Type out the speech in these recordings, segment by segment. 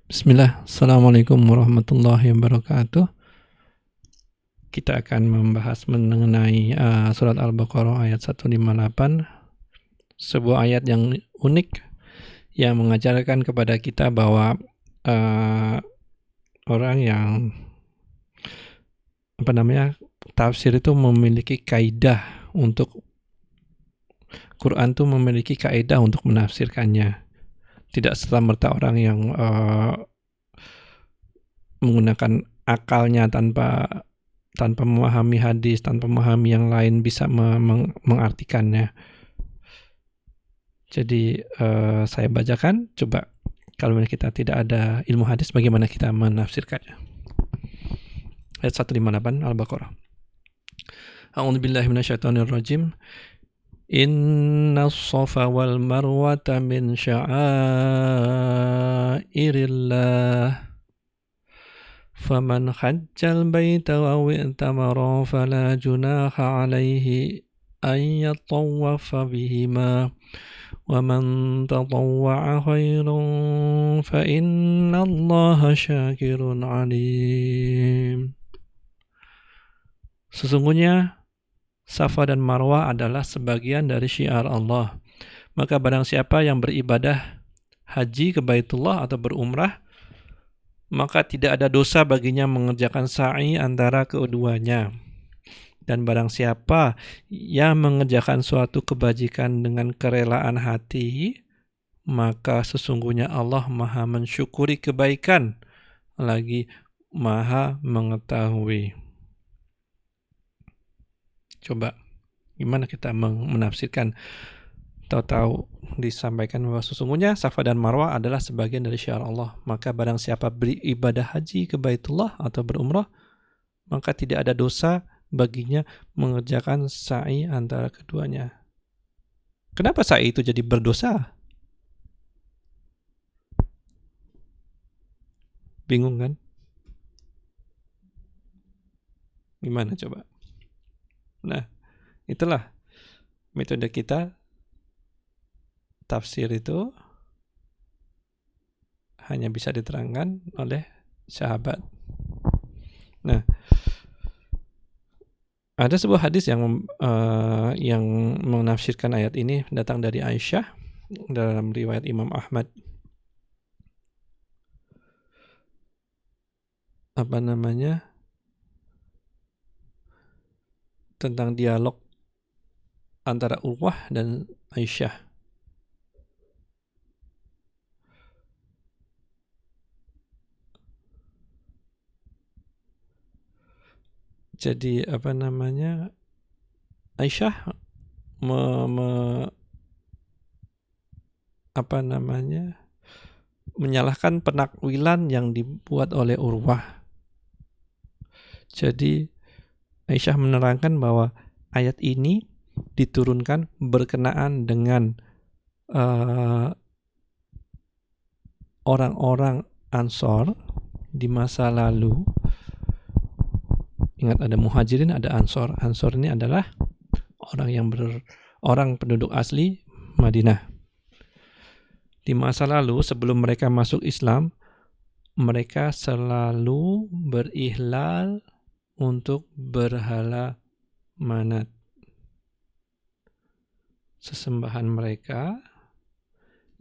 Bismillah, Assalamualaikum warahmatullahi wabarakatuh. Kita akan membahas mengenai surat Al-Baqarah ayat 158, sebuah ayat yang unik yang mengajarkan kepada kita bahwa orang yang tafsir itu memiliki kaidah untuk Quran itu memiliki kaidah untuk menafsirkannya. Tidak serta-merta orang yang menggunakan akalnya tanpa memahami hadis, tanpa memahami yang lain bisa mengartikannya. Jadi saya bacakan, coba kalau kita tidak ada ilmu hadis, bagaimana kita menafsirkannya. Ayat 158 Al-Baqarah. A'udzubillahi minasyaitonirrajim. Inna as-safa wal marwata min sya'airillah. فمن حج البيت أو اعتمر فلا جناح عليه أن يطوف بهما ومن تطوع خيرا فإن الله شاكر عليم. Sesungguhnya Safa dan Marwah adalah sebagian dari syiar Allah. Maka barang siapa yang beribadah haji ke Baitullah atau berumrah, maka tidak ada dosa baginya mengerjakan sa'i antara keduanya. Dan barang siapa yang mengerjakan suatu kebajikan dengan kerelaan hati, maka sesungguhnya Allah Maha mensyukuri kebaikan, lagi Maha mengetahui. Coba, gimana kita menafsirkan? Tahu-tahu disampaikan bahwa sesungguhnya Safa dan Marwah adalah sebagian dari syiar Allah. Maka barang siapa beribadah haji ke Baitullah atau berumrah, maka tidak ada dosa baginya mengerjakan sa'i antara keduanya. Kenapa sa'i itu jadi berdosa? Bingung kan? Gimana coba? Nah, itulah metode kita. Tafsir itu hanya bisa diterangkan oleh sahabat. Nah, ada sebuah hadis yang menafsirkan ayat ini, datang dari Aisyah dalam riwayat Imam Ahmad. Tentang dialog antara Urwah dan Aisyah. Jadi Aisyah menyalahkan penakwilan yang dibuat oleh Urwah. Jadi Aisyah menerangkan bahwa ayat ini diturunkan berkenaan dengan orang-orang Ansor di masa lalu. Ingat, ada Muhajirin, ada Ansor. Ansor ini adalah orang penduduk asli Madinah. Di masa lalu sebelum mereka masuk Islam, mereka selalu berihlal untuk berhala manat. Sesembahan mereka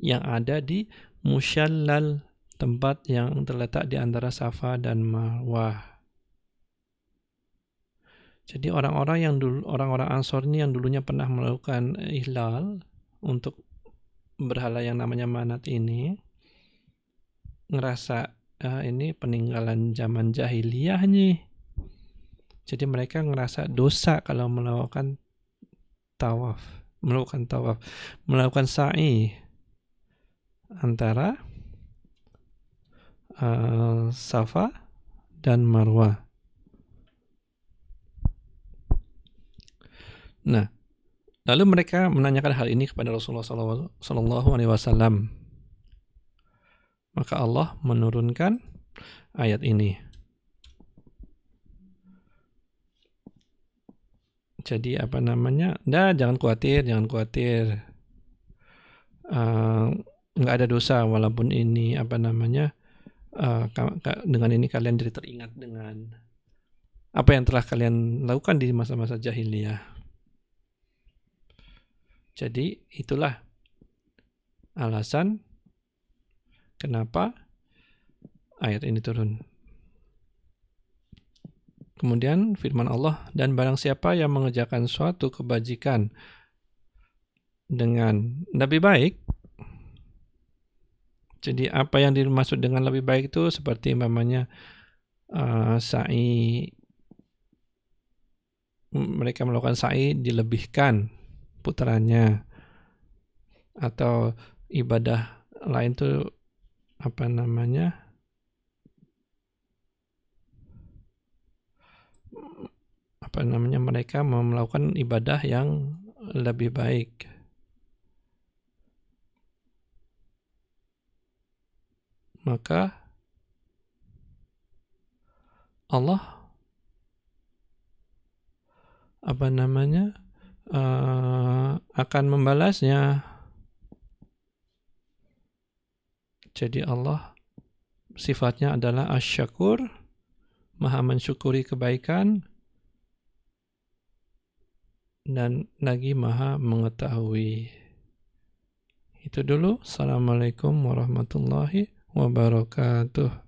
yang ada di Musyallal, tempat yang terletak di antara Safa dan Marwah. Jadi orang-orang Ansor ini yang dulunya pernah melakukan ihlal untuk berhala yang namanya manat ini, ngerasa ini peninggalan zaman jahiliyah nih. Jadi mereka ngerasa dosa kalau melakukan sa'i antara Safa dan Marwah. Nah, lalu mereka menanyakan hal ini kepada Rasulullah SAW. Maka Allah menurunkan ayat ini. Jadi jangan khawatir. Nggak ada dosa walaupun ini dengan ini kalian jadi teringat dengan apa yang telah kalian lakukan di masa-masa jahiliyah. Jadi itulah alasan kenapa ayat ini turun. Kemudian firman Allah, dan barang siapa yang mengerjakan suatu kebajikan dengan lebih baik. Jadi apa yang dimaksud dengan lebih baik itu seperti umpamanya sa'i, mereka melakukan sa'i dilebihkan putarannya, atau ibadah lain tuh apa namanya, mereka melakukan ibadah yang lebih baik. Maka Allah akan membalasnya. Jadi Allah sifatnya adalah asy-syakur, maha mensyukuri kebaikan, dan lagi maha mengetahui. Itu dulu. Assalamualaikum warahmatullahi wabarakatuh.